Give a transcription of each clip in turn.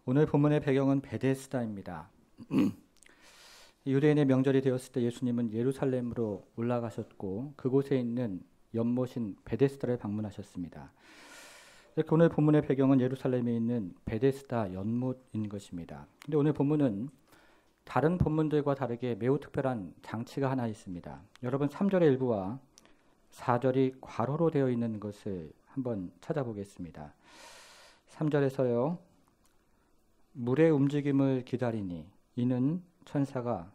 오늘 본문의 배경은 베데스다입니다. 유대인의 명절이 되었을 때 예수님은 예루살렘으로 올라가셨고 그곳에 있는 연못인 베데스다를 방문하셨습니다. 이렇게 오늘 본문의 배경은 예루살렘에 있는 베데스다 연못인 것입니다. 근데 오늘 본문은 다른 본문들과 다르게 매우 특별한 장치가 하나 있습니다. 여러분 3절의 일부와 4절이 괄호로 되어 있는 것을 한번 찾아보겠습니다. 3절에서요. 물의 움직임을 기다리니 이는 천사가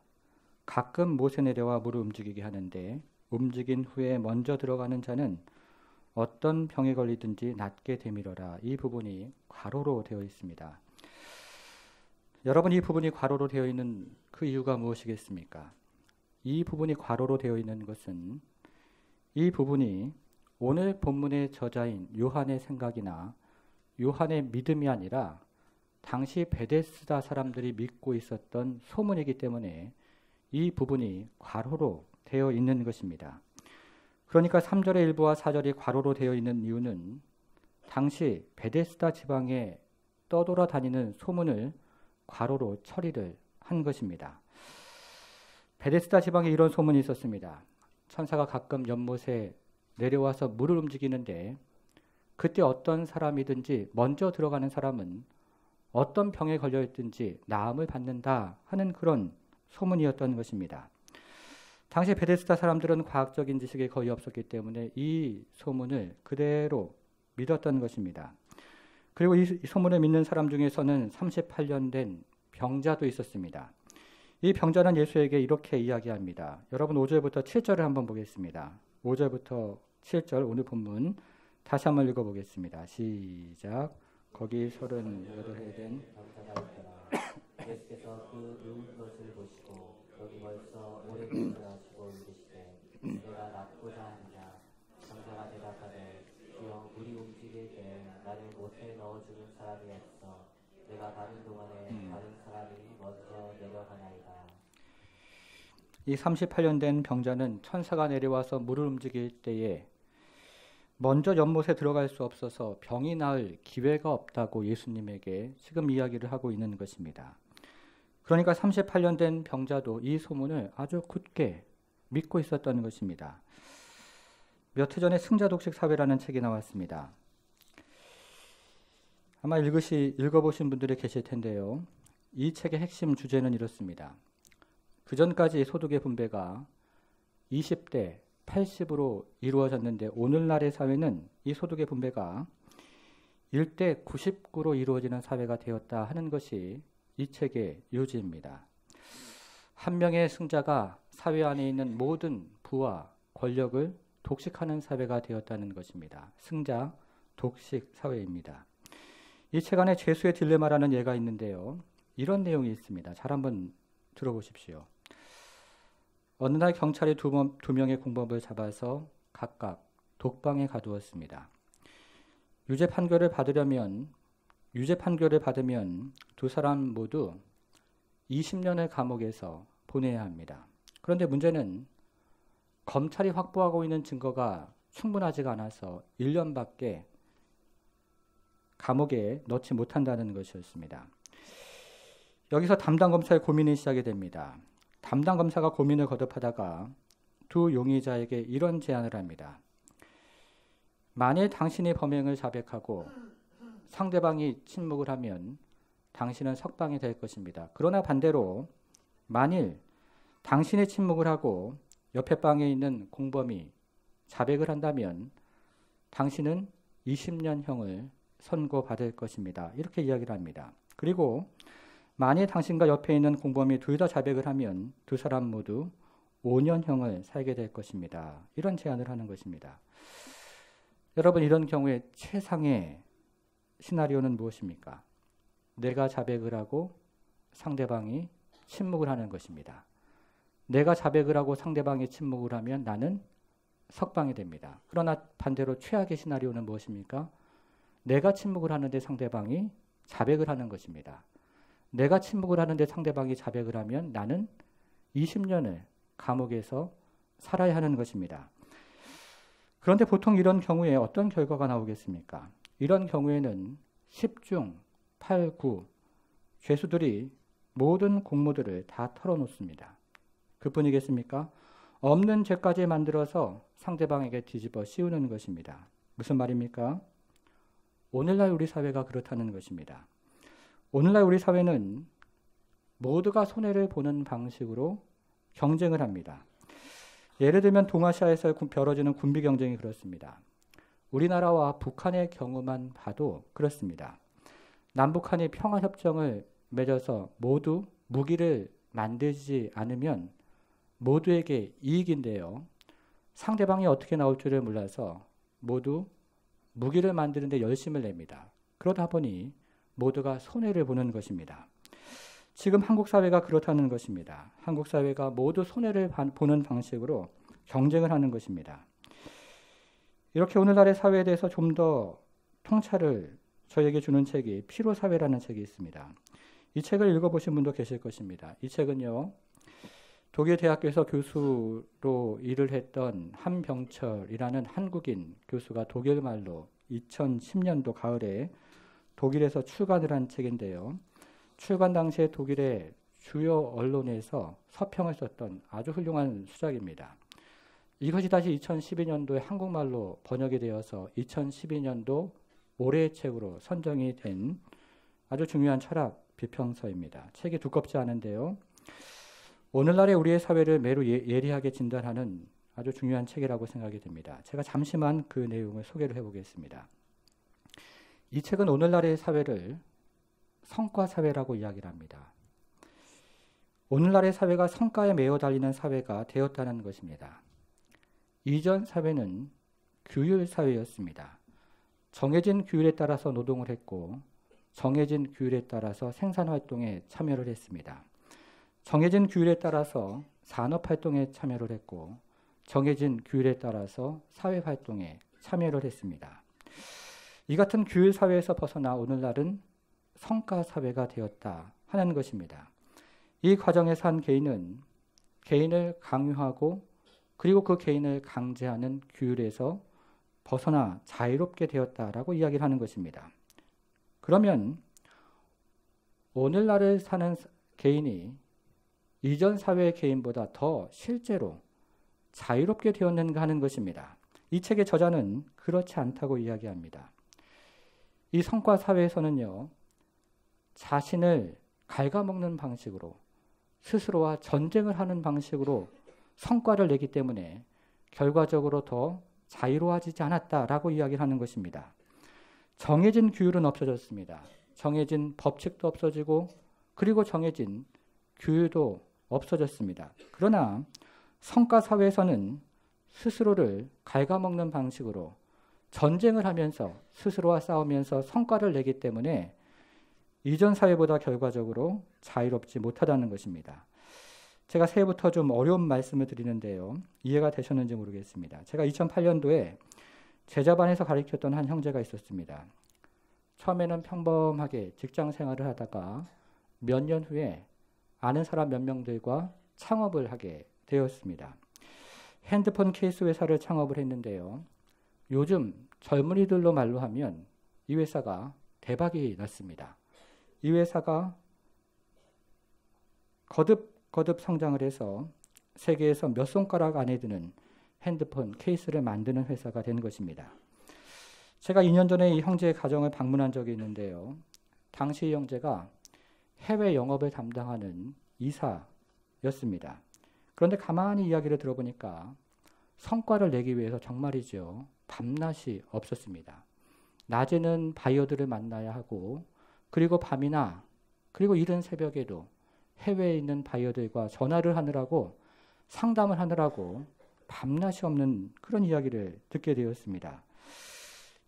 가끔 못에 내려와 물을 움직이게 하는데 움직인 후에 먼저 들어가는 자는 어떤 병에 걸리든지 낫게 되밀어라. 이 부분이 괄호로 되어 있습니다. 여러분 이 부분이 괄호로 되어 있는 그 이유가 무엇이겠습니까? 이 부분이 괄호로 되어 있는 것은 이 부분이 오늘 본문의 저자인 요한의 생각이나 요한의 믿음이 아니라 당시 베데스다 사람들이 믿고 있었던 소문이기 때문에 이 부분이 괄호로 되어 있는 것입니다. 그러니까 3절의 일부와 4절이 괄호로 되어 있는 이유는 당시 베데스다 지방에 떠돌아다니는 소문을 괄호로 처리를 한 것입니다. 베데스다 지방에 이런 소문이 있었습니다. 천사가 가끔 연못에 내려와서 물을 움직이는데 그때 어떤 사람이든지 먼저 들어가는 사람은 어떤 병에 걸려있든지 나음을 받는다 하는 그런 소문이었던 것입니다. 당시 베데스다 사람들은 과학적인 지식이 거의 없었기 때문에 이 소문을 그대로 믿었던 것입니다. 그리고 이 소문을 믿는 사람 중에서는 38년 된 병자도 있었습니다. 이 병자는 예수에게 이렇게 이야기합니다. 여러분 5절부터 7절을 한번 보겠습니다. 5절부터 7절 오늘 본문 다시 한번 읽어보겠습니다. 시작. 거기 38해 된 병자가 있더라. 예수께서 그 누운 것을 보시고 여기 벌써 오래 병자하시고 이르시되 내가 낫고자 하느냐. 병자가 대답하되 주여 물이 움직일 때 나를 못에 넣어주는 사람이 없어 내가 가는 동안에 다른 사람이 먼저 내려가나이다. 이 38년 된 병자는 천사가 내려와서 물을 움직일 때에 먼저 연못에 들어갈 수 없어서 병이 나을 기회가 없다고 예수님에게 지금 이야기를 하고 있는 것입니다. 그러니까 38년 된 병자도 이 소문을 아주 굳게 믿고 있었던 것입니다. 몇 해 전에 승자독식 사회라는 책이 나왔습니다. 아마 읽어보신 분들이 계실 텐데요. 이 책의 핵심 주제는 이렇습니다. 그전까지 소득의 분배가 20대 80으로 이루어졌는데 오늘날의 사회는 이 소득의 분배가 1대 99로 이루어지는 사회가 되었다 하는 것이 이 책의 요지입니다. 한 명의 승자가 사회 안에 있는 모든 부와 권력을 독식하는 사회가 되었다는 것입니다. 승자 독식 사회입니다. 이 책 안에 죄수의 딜레마라는 예가 있는데요. 이런 내용이 있습니다. 잘 한번 들어보십시오. 어느 날 경찰이 두 명의 공범을 잡아서 각각 독방에 가두었습니다. 유죄 판결을 받으면 두 사람 모두 20년의 감옥에서 보내야 합니다. 그런데 문제는 검찰이 확보하고 있는 증거가 충분하지가 않아서 1년밖에 감옥에 넣지 못한다는 것이었습니다. 여기서 담당 검사의 고민이 시작이 됩니다. 담당 검사가 고민을 거듭하다가 두 용의자에게 이런 제안을 합니다. 만일 당신이 범행을 자백하고 상대방이 침묵을 하면 당신은 석방이 될 것입니다. 그러나 반대로 만일 당신이 침묵을 하고 옆에 방에 있는 공범이 자백을 한다면 당신은 20년형을 선고받을 것입니다. 이렇게 이야기를 합니다. 그리고 만일 당신과 옆에 있는 공범이 둘 다 자백을 하면 두 사람 모두 5년형을 살게 될 것입니다. 이런 제안을 하는 것입니다. 여러분 이런 경우에 최상의 시나리오는 무엇입니까? 내가 자백을 하고 상대방이 침묵을 하는 것입니다. 내가 자백을 하고 상대방이 침묵을 하면 나는 석방이 됩니다. 그러나 반대로 최악의 시나리오는 무엇입니까? 내가 침묵을 하는데 상대방이 자백을 하는 것입니다. 내가 침묵을 하는데 상대방이 자백을 하면 나는 20년을 감옥에서 살아야 하는 것입니다. 그런데 보통 이런 경우에 어떤 결과가 나오겠습니까? 이런 경우에는 10중 8구 죄수들이 모든 공모들을 다 털어놓습니다. 그뿐이겠습니까? 없는 죄까지 만들어서 상대방에게 뒤집어 씌우는 것입니다. 무슨 말입니까? 오늘날 우리 사회가 그렇다는 것입니다. 오늘날 우리 사회는 모두가 손해를 보는 방식으로 경쟁을 합니다. 예를 들면 동아시아에서 벌어지는 군비 경쟁이 그렇습니다. 우리나라와 북한의 경우만 봐도 그렇습니다. 남북한이 평화협정을 맺어서 모두 무기를 만들지 않으면 모두에게 이익인데요. 상대방이 어떻게 나올 줄을 몰라서 모두 무기를 만드는 데 열심을 냅니다. 그러다 보니 모두가 손해를 보는 것입니다. 지금 한국 사회가 그렇다는 것입니다. 한국 사회가 모두 손해를 보는 방식으로 경쟁을 하는 것입니다. 이렇게 오늘날의 사회에 대해서 좀 더 통찰을 저에게 주는 책이 피로사회라는 책이 있습니다. 이 책을 읽어보신 분도 계실 것입니다. 이 책은요, 독일 대학교에서 교수로 일을 했던 한병철이라는 한국인 교수가 독일 말로 2010년도 가을에 독일에서 출간을 한 책인데요. 출간 당시에 독일의 주요 언론에서 서평을 썼던 아주 훌륭한 수작입니다. 이것이 다시 2012년도에 한국말로 번역이 되어서 2012년도 올해의 책으로 선정이 된 아주 중요한 철학 비평서입니다. 책이 두껍지 않은데요. 오늘날의 우리의 사회를 매우 예리하게 진단하는 아주 중요한 책이라고 생각이 됩니다. 제가 잠시만 그 내용을 소개를 해보겠습니다. 이 책은 오늘날의 사회를 성과사회라고 이야기를 합니다. 오늘날의 사회가 성과에 매어 달리는 사회가 되었다는 것입니다. 이전 사회는 규율사회였습니다. 정해진 규율에 따라서 노동을 했고 정해진 규율에 따라서 생산활동에 참여를 했습니다. 정해진 규율에 따라서 산업활동에 참여를 했고 정해진 규율에 따라서 사회활동에 참여를 했습니다. 이 같은 규율사회에서 벗어나 오늘날은 성과사회가 되었다 하는 것입니다. 이 과정에서 한 개인은 개인을 강요하고 그리고 그 개인을 강제하는 규율에서 벗어나 자유롭게 되었다라고 이야기를 하는 것입니다. 그러면 오늘날을 사는 개인이 이전 사회의 개인보다 더 실제로 자유롭게 되었는가 하는 것입니다. 이 책의 저자는 그렇지 않다고 이야기합니다. 이 성과사회에서는요, 자신을 갉아먹는 방식으로 스스로와 전쟁을 하는 방식으로 성과를 내기 때문에 결과적으로 더 자유로워지지 않았다라고 이야기를 하는 것입니다. 정해진 규율은 없어졌습니다. 정해진 법칙도 없어지고 그리고 정해진 규율도 없어졌습니다. 그러나 성과사회에서는 스스로를 갉아먹는 방식으로 전쟁을 하면서 스스로와 싸우면서 성과를 내기 때문에 이전 사회보다 결과적으로 자유롭지 못하다는 것입니다. 제가 새해부터 좀 어려운 말씀을 드리는데요. 이해가 되셨는지 모르겠습니다. 제가 2008년도에 제자반에서 가르쳤던 한 형제가 있었습니다. 처음에는 평범하게 직장 생활을 하다가 몇 년 후에 아는 사람 몇 명들과 창업을 하게 되었습니다. 핸드폰 케이스 회사를 창업을 했는데요. 요즘 젊은이들로 말로 하면 이 회사가 대박이 났습니다. 이 회사가 거듭 성장을 해서 세계에서 몇 손가락 안에 드는 핸드폰 케이스를 만드는 회사가 된 것입니다. 제가 2년 전에 이 형제의 가정을 방문한 적이 있는데요. 당시 이 형제가 해외 영업을 담당하는 이사였습니다. 그런데 가만히 이야기를 들어보니까 성과를 내기 위해서 정말이죠. 밤낮이 없었습니다. 낮에는 바이어들을 만나야 하고 그리고 밤이나 그리고 이른 새벽에도 해외에 있는 바이어들과 전화를 하느라고 상담을 하느라고 밤낮이 없는 그런 이야기를 듣게 되었습니다.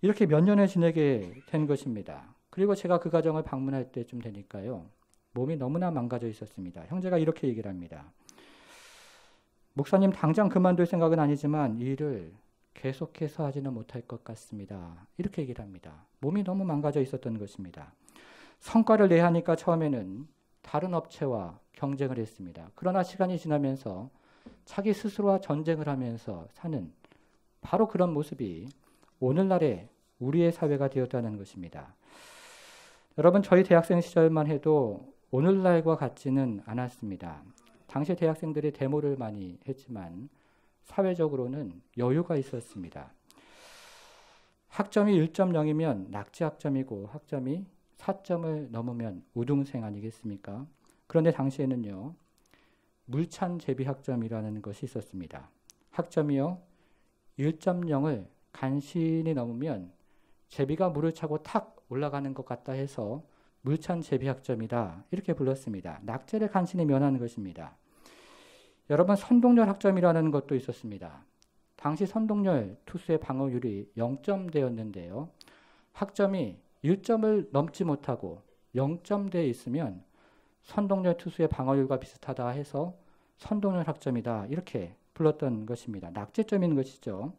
이렇게 몇 년을 지내게 된 것입니다. 그리고 제가 그 가정을 방문할 때쯤 되니까요. 몸이 너무나 망가져 있었습니다. 형제가 이렇게 얘기를 합니다. 목사님 당장 그만둘 생각은 아니지만 이 일을 계속해서 하지는 못할 것 같습니다. 이렇게 얘기를 합니다. 몸이 너무 망가져 있었던 것입니다. 성과를 내야 하니까 처음에는 다른 업체와 경쟁을 했습니다. 그러나 시간이 지나면서 자기 스스로와 전쟁을 하면서 사는 바로 그런 모습이 오늘날의 우리의 사회가 되었다는 것입니다. 여러분, 저희 대학생 시절만 해도 오늘날과 같지는 않았습니다. 당시 대학생들이 데모를 많이 했지만 사회적으로는 여유가 있었습니다. 학점이 1.0이면 낙제 학점이고 학점이 4점을 넘으면 우등생 아니겠습니까? 그런데 당시에는요, 물찬 제비 학점이라는 것이 있었습니다. 학점이요, 1.0을 간신히 넘으면 제비가 물을 차고 탁 올라가는 것 같다 해서 물찬 제비 학점이다, 이렇게 불렀습니다. 낙제를 간신히 면하는 것입니다. 여러분, 선동열 학점이라는 것도 있었습니다. 당시 선동열 투수의 방어율이 0점대였는데요. 학점이 1점을 넘지 못하고 0점대에 있으면 선동열 투수의 방어율과 비슷하다 해서 선동열 학점이다, 이렇게 불렀던 것입니다. 낙제점인 것이죠.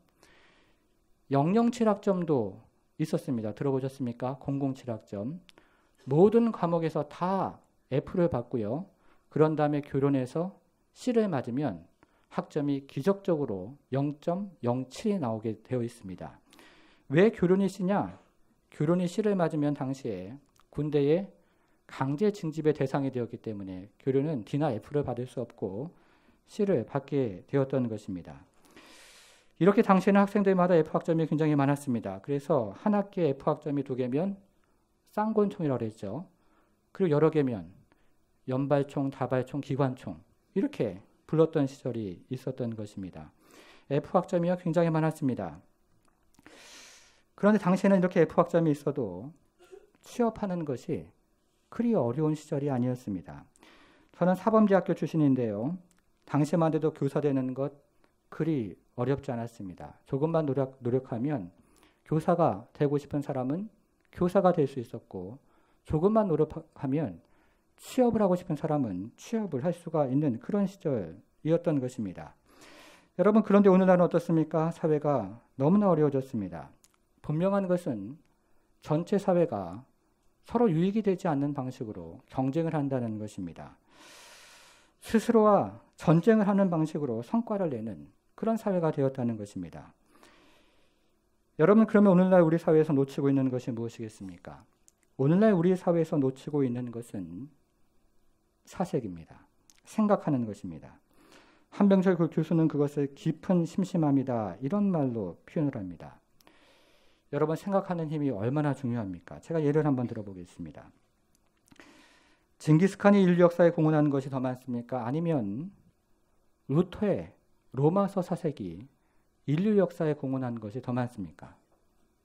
007 학점도 있었습니다. 들어보셨습니까? 007 학점. 모든 과목에서 다 F를 받고요. 그런 다음에 교론에서 C를 맞으면 학점이 기적적으로 0.07이 나오게 되어 있습니다. 왜 교론이 C냐? 교론이 C를 맞으면 당시에 군대에 강제 징집의 대상이 되었기 때문에 교련은 D나 F를 받을 수 없고 C를 받게 되었던 것입니다. 이렇게 당시에는 학생들마다 F학점이 굉장히 많았습니다. 그래서 한 학기에 F학점이 2개면 쌍권총이라고 했죠. 그리고 여러 개면 연발총, 다발총, 기관총, 이렇게 불렀던 시절이 있었던 것입니다. F학점이 굉장히 많았습니다. 그런데 당시에는 이렇게 F학점이 있어도 취업하는 것이 그리 어려운 시절이 아니었습니다. 저는 사범대학교 출신인데요. 당시만 해도 교사 되는 것 그리 어렵지 않았습니다. 조금만 노력하면 교사가 되고 싶은 사람은 교사가 될 수 있었고, 조금만 노력하면 취업을 하고 싶은 사람은 취업을 할 수가 있는 그런 시절이었던 것입니다. 여러분, 그런데 오늘날은 어떻습니까? 사회가 너무나 어려워졌습니다. 분명한 것은 전체 사회가 서로 유익이 되지 않는 방식으로 경쟁을 한다는 것입니다. 스스로와 전쟁을 하는 방식으로 성과를 내는 그런 사회가 되었다는 것입니다. 여러분, 그러면 오늘날 우리 사회에서 놓치고 있는 것이 무엇이겠습니까? 오늘날 우리 사회에서 놓치고 있는 것은 사색입니다. 생각하는 것입니다. 한병철 교수는 그것을 깊은 심심함이다, 이런 말로 표현을 합니다. 여러분, 생각하는 힘이 얼마나 중요합니까? 제가 예를 한번 들어보겠습니다. 징기스칸이 인류 역사에 공헌한 것이 더 많습니까? 아니면 루터의 로마서 사색이 인류 역사에 공헌한 것이 더 많습니까?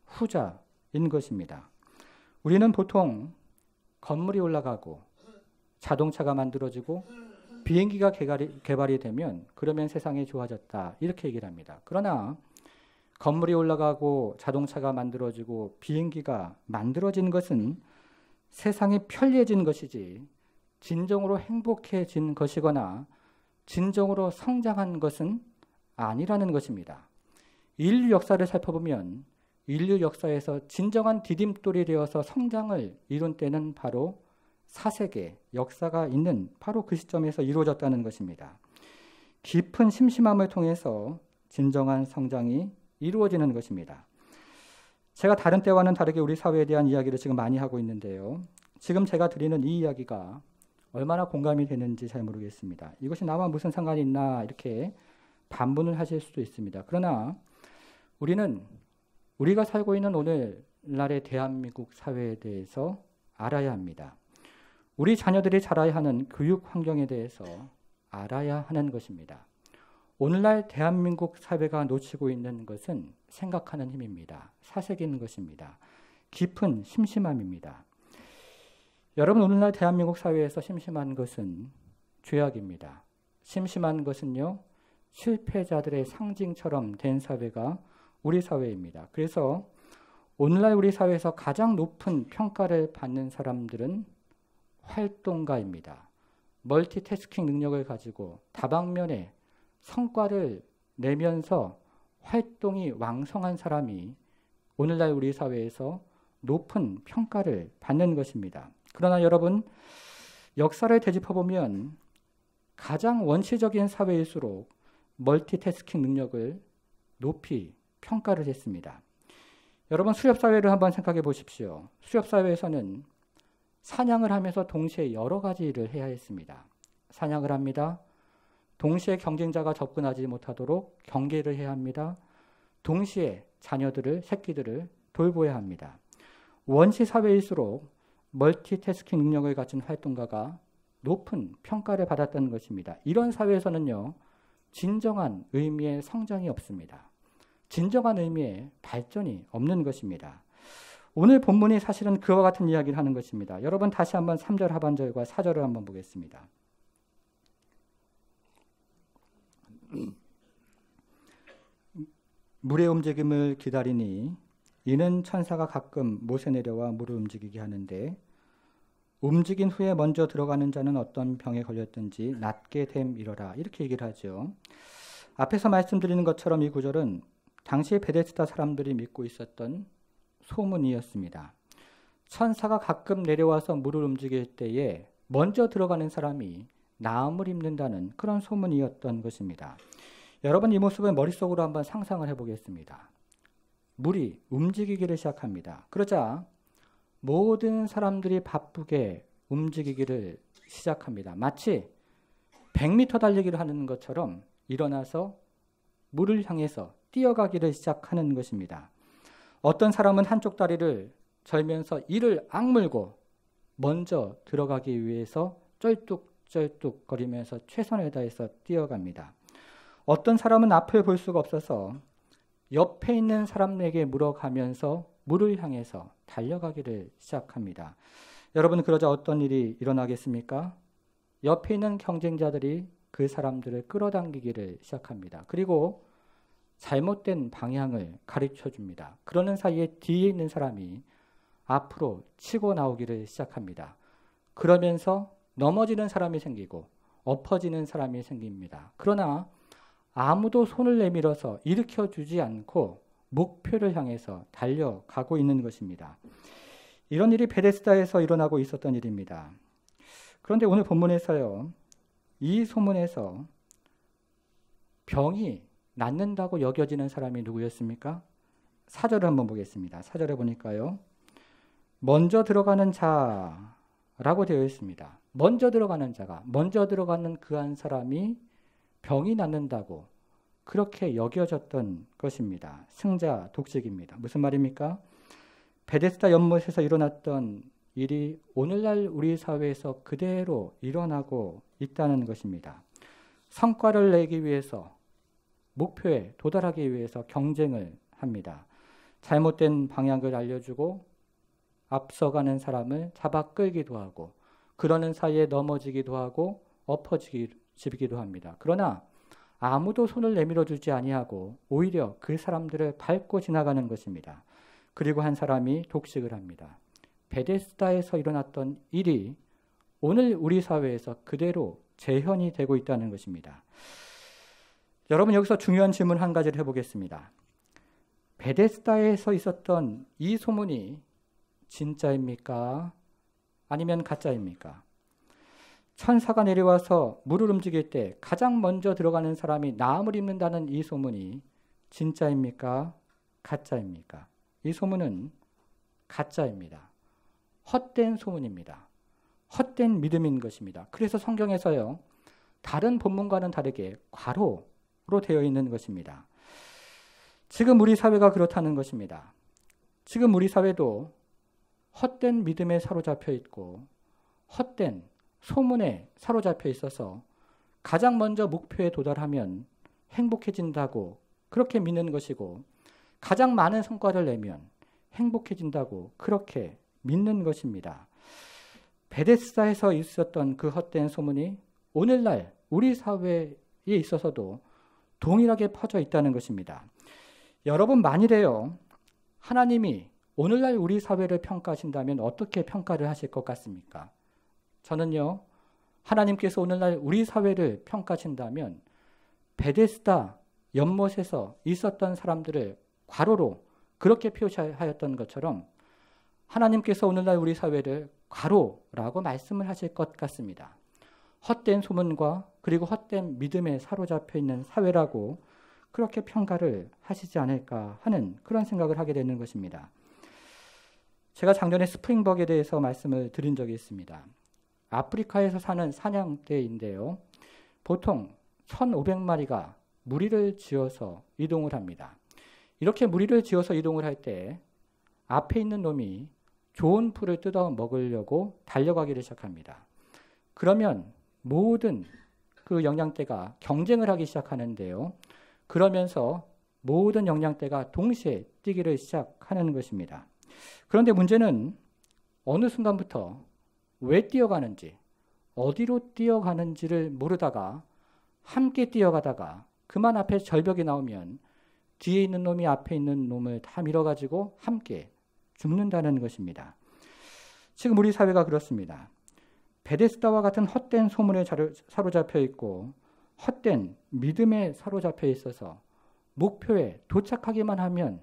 후자인 것입니다. 우리는 보통 건물이 올라가고 자동차가 만들어지고 비행기가 개발이 되면 그러면 세상이 좋아졌다, 이렇게 얘기를 합니다. 그러나 건물이 올라가고 자동차가 만들어지고 비행기가 만들어진 것은 세상이 편리해진 것이지 진정으로 행복해진 것이거나 진정으로 성장한 것은 아니라는 것입니다. 인류 역사를 살펴보면 인류 역사에서 진정한 디딤돌이 되어서 성장을 이룬 때는 바로 사색의 역사가 있는 바로 그 시점에서 이루어졌다는 것입니다. 깊은 심심함을 통해서 진정한 성장이 이루어지는 것입니다. 제가 다른 때와는 다르게 우리 사회에 대한 이야기를 지금 많이 하고 있는데요. 지금 제가 드리는 이 이야기가 얼마나 공감이 되는지 잘 모르겠습니다. 이것이 나와 무슨 상관이 있나, 이렇게 반문을 하실 수도 있습니다. 그러나 우리가 살고 있는 오늘날의 대한민국 사회에 대해서 알아야 합니다. 우리 자녀들이 자라야 하는 교육 환경에 대해서 알아야 하는 것입니다. 오늘날 대한민국 사회가 놓치고 있는 것은 생각하는 힘입니다. 사색인 것입니다. 깊은 심심함입니다. 여러분, 오늘날 대한민국 사회에서 심심한 것은 죄악입니다. 심심한 것은요, 실패자들의 상징처럼 된 사회가 우리 사회입니다. 그래서 오늘날 우리 사회에서 가장 높은 평가를 받는 사람들은 활동가입니다. 멀티태스킹 능력을 가지고 다방면에 성과를 내면서 활동이 왕성한 사람이 오늘날 우리 사회에서 높은 평가를 받는 것입니다. 그러나 여러분, 역사를 되짚어보면 가장 원시적인 사회일수록 멀티태스킹 능력을 높이 평가를 했습니다. 여러분, 수렵사회를 한번 생각해 보십시오. 수렵사회에서는 사냥을 하면서 동시에 여러 가지 일을 해야 했습니다. 사냥을 합니다. 동시에 경쟁자가 접근하지 못하도록 경계를 해야 합니다. 동시에 자녀들을, 새끼들을 돌보아야 합니다. 원시 사회일수록 멀티태스킹 능력을 갖춘 활동가가 높은 평가를 받았다는 것입니다. 이런 사회에서는요, 진정한 의미의 성장이 없습니다. 진정한 의미의 발전이 없는 것입니다. 오늘 본문이 사실은 그와 같은 이야기를 하는 것입니다. 여러분 다시 한번 3절 하반절과 4절을 한번 보겠습니다. 물의 움직임을 기다리니 이는 천사가 가끔 못에 내려와 물을 움직이게 하는데 움직인 후에 먼저 들어가는 자는 어떤 병에 걸렸든지 낫게 됨이러라. 이렇게 얘기를 하죠. 앞에서 말씀드리는 것처럼 이 구절은 당시 베데스다 사람들이 믿고 있었던 소문이었습니다. 천사가 가끔 내려와서 물을 움직일 때에 먼저 들어가는 사람이 나음을 입는다는 그런 소문이었던 것입니다. 여러분 이 모습을 머릿속으로 한번 상상을 해보겠습니다. 물이 움직이기를 시작합니다. 그러자 모든 사람들이 바쁘게 움직이기를 시작합니다. 마치 100m 달리기를 하는 것처럼 일어나서 물을 향해서 뛰어가기를 시작하는 것입니다. 어떤 사람은 한쪽 다리를 절면서 이를 악물고 먼저 들어가기 위해서 쩔뚝쩔뚝 거리면서 최선을 다해서 뛰어갑니다. 어떤 사람은 앞을 볼 수가 없어서 옆에 있는 사람에게 물어가면서 물을 향해서 달려가기를 시작합니다. 여러분 그러자 어떤 일이 일어나겠습니까? 옆에 있는 경쟁자들이 그 사람들을 끌어당기기를 시작합니다. 그리고 잘못된 방향을 가르쳐 줍니다. 그러는 사이에 뒤에 있는 사람이 앞으로 치고 나오기를 시작합니다. 그러면서 넘어지는 사람이 생기고 엎어지는 사람이 생깁니다. 그러나 아무도 손을 내밀어서 일으켜주지 않고 목표를 향해서 달려가고 있는 것입니다. 이런 일이 베데스다에서 일어나고 있었던 일입니다. 그런데 오늘 본문에서요, 이 소문에서 병이 낫는다고 여겨지는 사람이 누구였습니까? 4절을 한번 보겠습니다. 4절에 보니까요, 먼저 들어가는 자라고 되어 있습니다. 먼저 들어가는 자가, 먼저 들어가는 그 한 사람이 병이 낫는다고 그렇게 여겨졌던 것입니다. 승자 독식입니다. 무슨 말입니까? 베데스다 연못에서 일어났던 일이 오늘날 우리 사회에서 그대로 일어나고 있다는 것입니다. 성과를 내기 위해서, 목표에 도달하기 위해서 경쟁을 합니다. 잘못된 방향을 알려주고 앞서가는 사람을 잡아 끌기도 하고 그러는 사이에 넘어지기도 하고 엎어지기도 합니다. 그러나 아무도 손을 내밀어 주지 아니하고 오히려 그 사람들을 밟고 지나가는 것입니다. 그리고 한 사람이 독식을 합니다. 베데스다에서 일어났던 일이 오늘 우리 사회에서 그대로 재현이 되고 있다는 것입니다. 여러분 여기서 중요한 질문 한 가지를 해보겠습니다. 베데스다에서 있었던 이 소문이 진짜입니까? 아니면 가짜입니까? 천사가 내려와서 물을 움직일 때 가장 먼저 들어가는 사람이 나음을 입는다는 이 소문이 진짜입니까? 가짜입니까? 이 소문은 가짜입니다. 헛된 소문입니다. 헛된 믿음인 것입니다. 그래서 성경에서요, 다른 본문과는 다르게 괄호로 되어 있는 것입니다. 지금 우리 사회가 그렇다는 것입니다. 지금 우리 사회도 헛된 믿음에 사로잡혀 있고 헛된 소문에 사로잡혀 있어서 가장 먼저 목표에 도달하면 행복해진다고 그렇게 믿는 것이고 가장 많은 성과를 내면 행복해진다고 그렇게 믿는 것입니다. 베데스다에서 있었던 그 헛된 소문이 오늘날 우리 사회에 있어서도 동일하게 퍼져 있다는 것입니다. 여러분 만일에요, 하나님이 오늘날 우리 사회를 평가하신다면 어떻게 평가를 하실 것 같습니까? 저는요, 하나님께서 오늘날 우리 사회를 평가하신다면 베데스다 연못에서 있었던 사람들을 괄호로 그렇게 표시하였던 것처럼 하나님께서 오늘날 우리 사회를 괄호라고 말씀을 하실 것 같습니다. 헛된 소문과 그리고 헛된 믿음에 사로잡혀 있는 사회라고 그렇게 평가를 하시지 않을까 하는 그런 생각을 하게 되는 것입니다. 제가 작년에 스프링벅에 대해서 말씀을 드린 적이 있습니다. 아프리카에서 사는 사냥대인데요. 보통 1,500마리가 무리를 지어서 이동을 합니다. 이렇게 무리를 지어서 이동을 할 때 앞에 있는 놈이 좋은 풀을 뜯어 먹으려고 달려가기를 시작합니다. 그러면 모든 그 영양대가 경쟁을 하기 시작하는데요. 그러면서 모든 영양대가 동시에 뛰기를 시작하는 것입니다. 그런데 문제는 어느 순간부터 왜 뛰어가는지, 어디로 뛰어가는지를 모르다가 함께 뛰어가다가 그만 앞에 절벽이 나오면 뒤에 있는 놈이 앞에 있는 놈을 다 밀어가지고 함께 죽는다는 것입니다. 지금 우리 사회가 그렇습니다. 베데스다와 같은 헛된 소문에 사로잡혀 있고 헛된 믿음에 사로잡혀 있어서 목표에 도착하기만 하면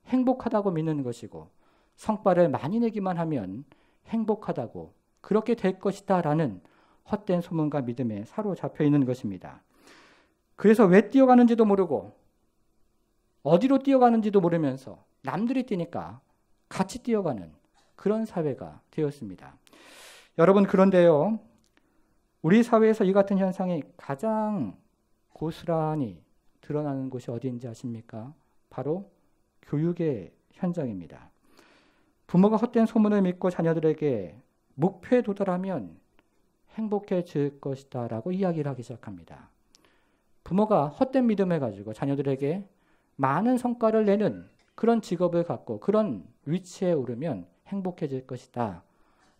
행복하다고 믿는 것이고 성과를 많이 내기만 하면 행복하다고 그렇게 될 것이다 라는 헛된 소문과 믿음에 사로잡혀 있는 것입니다. 그래서 왜 뛰어가는지도 모르고 어디로 뛰어가는지도 모르면서 남들이 뛰니까 같이 뛰어가는 그런 사회가 되었습니다. 여러분, 그런데요, 우리 사회에서 이 같은 현상이 가장 고스란히 드러나는 곳이 어디인지 아십니까? 바로 교육의 현장입니다. 부모가 헛된 소문을 믿고 자녀들에게 목표에 도달하면 행복해질 것이다 라고 이야기를 하기 시작합니다. 부모가 헛된 믿음을 가지고 자녀들에게 많은 성과를 내는 그런 직업을 갖고 그런 위치에 오르면 행복해질 것이다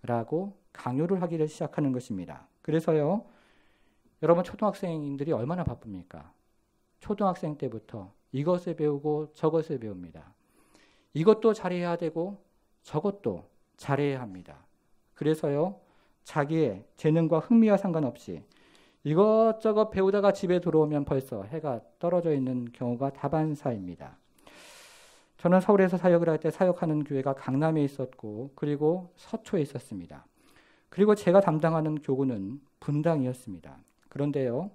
라고 강요를 하기를 시작하는 것입니다. 그래서요, 여러분 초등학생들이 얼마나 바쁩니까? 초등학생 때부터 이것을 배우고 저것을 배웁니다. 이것도 잘해야 되고 저것도 잘해야 합니다. 그래서요, 자기의 재능과 흥미와 상관없이 이것저것 배우다가 집에 들어오면 벌써 해가 떨어져 있는 경우가 다반사입니다. 저는 서울에서 사역을 할 때 사역하는 교회가 강남에 있었고 그리고 서초에 있었습니다. 그리고 제가 담당하는 교구는 분당이었습니다. 그런데요,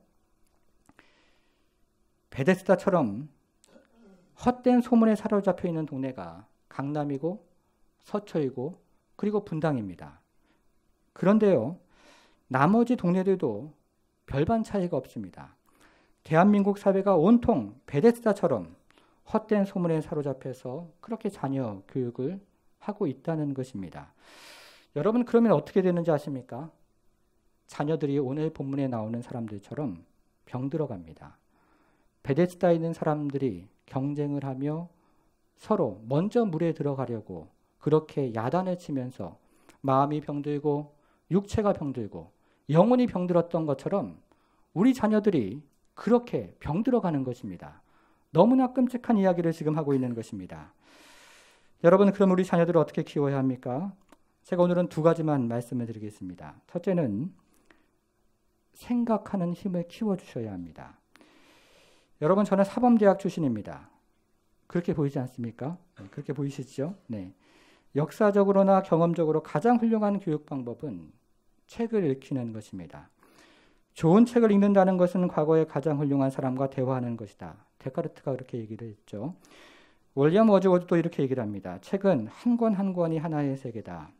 베데스다처럼 헛된 소문에 사로잡혀 있는 동네가 강남이고 서초이고 그리고 분당입니다. 그런데요, 나머지 동네들도 별반 차이가 없습니다. 대한민국 사회가 온통 베데스다처럼 헛된 소문에 사로잡혀서 그렇게 자녀 교육을 하고 있다는 것입니다. 여러분, 그러면 어떻게 되는지 아십니까? 자녀들이 오늘 본문에 나오는 사람들처럼 병들어갑니다. 베데스다에 있는 사람들이 경쟁을 하며 서로 먼저 물에 들어가려고 그렇게 야단을 치면서 마음이 병들고 육체가 병들고 영혼이 병들었던 것처럼 우리 자녀들이 그렇게 병들어가는 것입니다. 너무나 끔찍한 이야기를 지금 하고 있는 것입니다. 여러분, 그럼 우리 자녀들을 어떻게 키워야 합니까? 제가 오늘은 두 가지만 말씀을 드리겠습니다. 첫째는 생각하는 힘을 키워주셔야 합니다. 여러분, 저는 사범대학 출신입니다. 그렇게 보이지 않습니까? 그렇게 보이시죠? 네. 역사적으로나 경험적으로 가장 훌륭한 교육 방법은 책을 읽히는 것입니다. 좋은 책을 읽는다는 것은 과거의 가장 훌륭한 사람과 대화하는 것이다. 데카르트가 그렇게 얘기를 했죠. 윌리엄 워즈워드도 이렇게 얘기를 합니다. 책은 한 권 한 권이 하나의 세계다.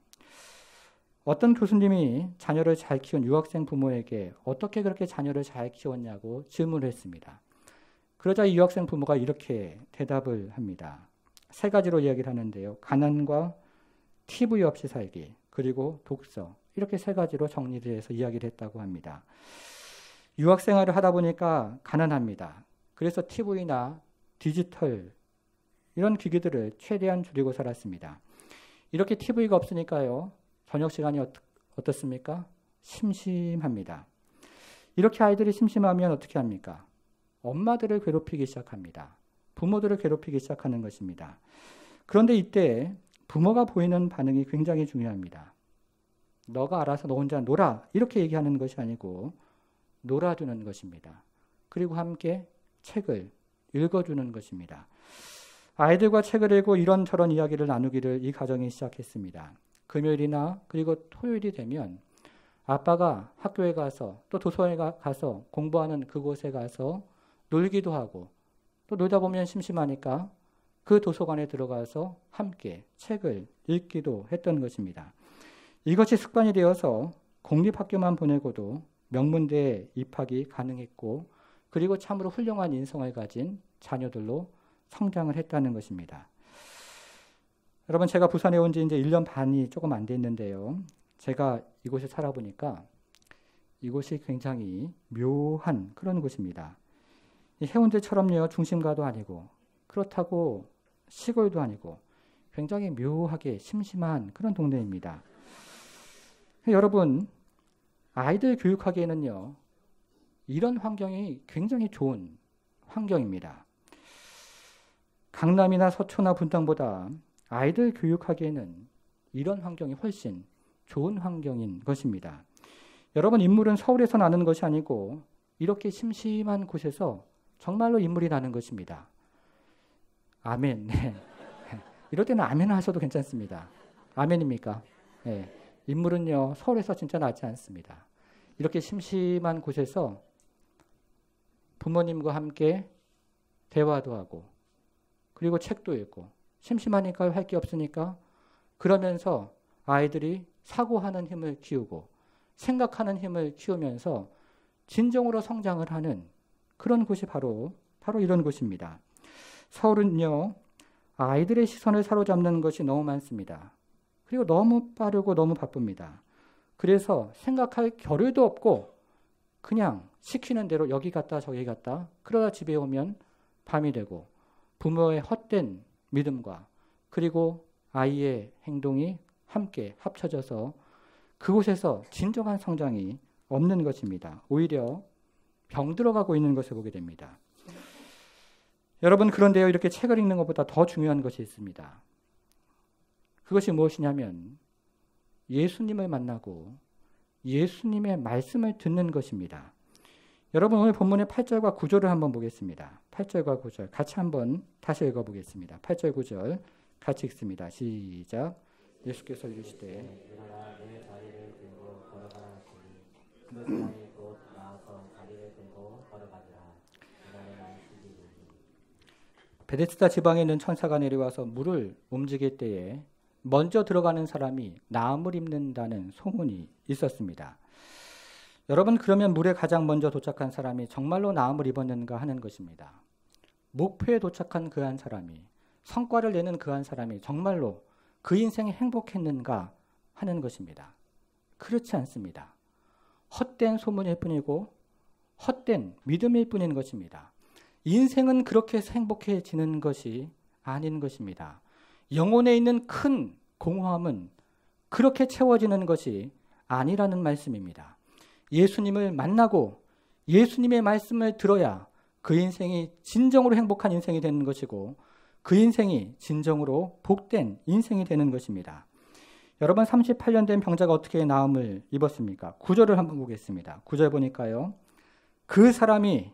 어떤 교수님이 자녀를 잘 키운 유학생 부모에게 어떻게 그렇게 자녀를 잘 키웠냐고 질문을 했습니다. 그러자 이 유학생 부모가 이렇게 대답을 합니다. 세 가지로 이야기를 하는데요. 가난과 TV 없이 살기, 그리고 독서, 이렇게 세 가지로 정리를 해서 이야기를 했다고 합니다. 유학 생활을 하다 보니까 가난합니다. 그래서 TV나 디지털 이런 기기들을 최대한 줄이고 살았습니다. 이렇게 TV가 없으니까요, 저녁 시간이 어떻습니까? 심심합니다. 이렇게 아이들이 심심하면 어떻게 합니까? 엄마들을 괴롭히기 시작합니다. 부모들을 괴롭히기 시작하는 것입니다. 그런데 이때 부모가 보이는 반응이 굉장히 중요합니다. 너가 알아서 너 혼자 놀아, 이렇게 얘기하는 것이 아니고 놀아주는 것입니다. 그리고 함께 책을 읽어주는 것입니다. 아이들과 책을 읽고 이런저런 이야기를 나누기를 이 가정이 시작했습니다. 금요일이나 그리고 토요일이 되면 아빠가 학교에 가서 또 도서관에 가서 공부하는 그곳에 가서 놀기도 하고, 또 놀다 보면 심심하니까 그 도서관에 들어가서 함께 책을 읽기도 했던 것입니다. 이것이 습관이 되어서 공립학교만 보내고도 명문대에 입학이 가능했고 그리고 참으로 훌륭한 인성을 가진 자녀들로 성장을 했다는 것입니다. 여러분, 제가 부산에 온 지 이제 1년 반이 조금 안 됐는데요. 제가 이곳에 살아보니까 이곳이 굉장히 묘한 그런 곳입니다. 해운대처럼요, 중심가도 아니고 그렇다고 시골도 아니고 굉장히 묘하게 심심한 그런 동네입니다. 여러분, 아이들 교육하기에는요, 이런 환경이 굉장히 좋은 환경입니다. 강남이나 서초나 분당보다 아이들 교육하기에는 이런 환경이 훨씬 좋은 환경인 것입니다. 여러분, 인물은 서울에서 나는 것이 아니고 이렇게 심심한 곳에서 정말로 인물이 나는 것입니다. 아멘. 네. 이럴 때는 아멘 하셔도 괜찮습니다. 아멘입니까? 네. 인물은요, 서울에서 진짜 나지 않습니다. 이렇게 심심한 곳에서 부모님과 함께 대화도 하고 그리고 책도 읽고 심심하니까 할 게 없으니까 그러면서 아이들이 사고하는 힘을 키우고 생각하는 힘을 키우면서 진정으로 성장을 하는 그런 곳이 바로 이런 곳입니다. 서울은요, 아이들의 시선을 사로잡는 것이 너무 많습니다. 그리고 너무 빠르고 너무 바쁩니다. 그래서 생각할 겨를도 없고 그냥 시키는 대로 여기 갔다 저기 갔다 그러다 집에 오면 밤이 되고 부모의 헛된 믿음과 그리고 아이의 행동이 함께 합쳐져서 그곳에서 진정한 성장이 없는 것입니다. 오히려 병들어가고 있는 것을 보게 됩니다. 여러분, 그런데요, 이렇게 책을 읽는 것보다 더 중요한 것이 있습니다. 그것이 무엇이냐면 예수님을 만나고 예수님의 말씀을 듣는 것입니다. 여러분, 오늘 본문의 8절과 9절을 한번 보겠습니다. 8절과 9절 같이 한번 다시 읽어보겠습니다. 8절 9절 같이 읽습니다. 시작. 예수께서 이르시되 베데스다 지방에 있는 천사가 내려와서 물을 움직일 때에 먼저 들어가는 사람이 나음을 입는다는 소문이 있었습니다. 여러분, 그러면 물에 가장 먼저 도착한 사람이 정말로 나음을 입었는가 하는 것입니다. 목표에 도착한 그 한 사람이, 성과를 내는 그 한 사람이 정말로 그 인생이 행복했는가 하는 것입니다. 그렇지 않습니다. 헛된 소문일 뿐이고 헛된 믿음일 뿐인 것입니다. 인생은 그렇게 해서 행복해지는 것이 아닌 것입니다. 영혼에 있는 큰 공허함은 그렇게 채워지는 것이 아니라는 말씀입니다. 예수님을 만나고 예수님의 말씀을 들어야 그 인생이 진정으로 행복한 인생이 되는 것이고 그 인생이 진정으로 복된 인생이 되는 것입니다. 여러분, 38년 된 병자가 어떻게 나음을 입었습니까? 9절을 한번 보겠습니다. 9절 보니까요, 그 사람이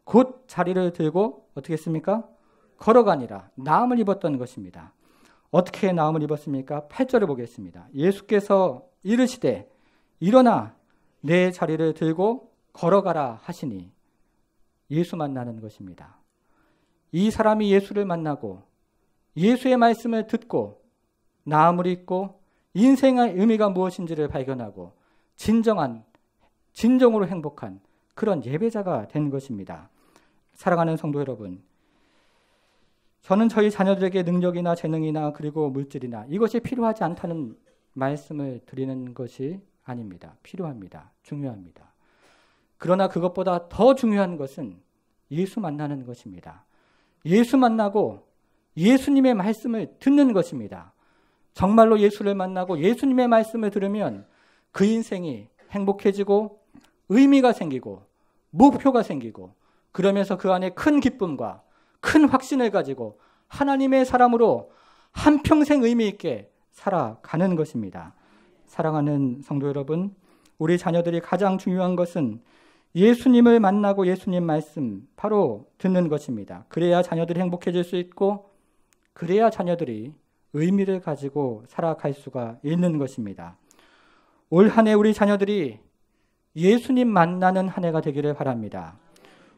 곧 자리를 들고 어떻게 했습니까? 걸어가니라. 나음을 입었던 것입니다. 어떻게 나음을 입었습니까? 8절을 보겠습니다. 예수께서 이르시되 일어나 내 자리를 들고 걸어가라 하시니 예수 만나는 것입니다. 이 사람이 예수를 만나고 예수의 말씀을 듣고 나음을 입고 인생의 의미가 무엇인지를 발견하고 진정으로 행복한 그런 예배자가 된 것입니다. 사랑하는 성도 여러분, 저는 저희 자녀들에게 능력이나 재능이나 그리고 물질이나 이것이 필요하지 않다는 말씀을 드리는 것이 아닙니다. 필요합니다. 중요합니다. 그러나 그것보다 더 중요한 것은 예수 만나는 것입니다. 예수 만나고 예수님의 말씀을 듣는 것입니다. 정말로 예수를 만나고 예수님의 말씀을 들으면 그 인생이 행복해지고 의미가 생기고 목표가 생기고 그러면서 그 안에 큰 기쁨과 큰 확신을 가지고 하나님의 사람으로 한평생 의미 있게 살아가는 것입니다. 사랑하는 성도 여러분, 우리 자녀들이 가장 중요한 것은 예수님을 만나고 예수님 말씀 바로 듣는 것입니다. 그래야 자녀들이 행복해질 수 있고 그래야 자녀들이 의미를 가지고 살아갈 수가 있는 것입니다. 올 한 해 우리 자녀들이 예수님 만나는 한 해가 되기를 바랍니다.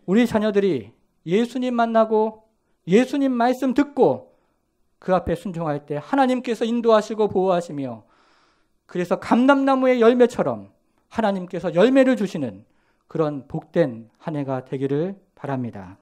우리 자녀들이 예수님 만나고 예수님 말씀 듣고 그 앞에 순종할 때 하나님께서 인도하시고 보호하시며 그래서 감람나무의 열매처럼 하나님께서 열매를 주시는 그런 복된 한 해가 되기를 바랍니다.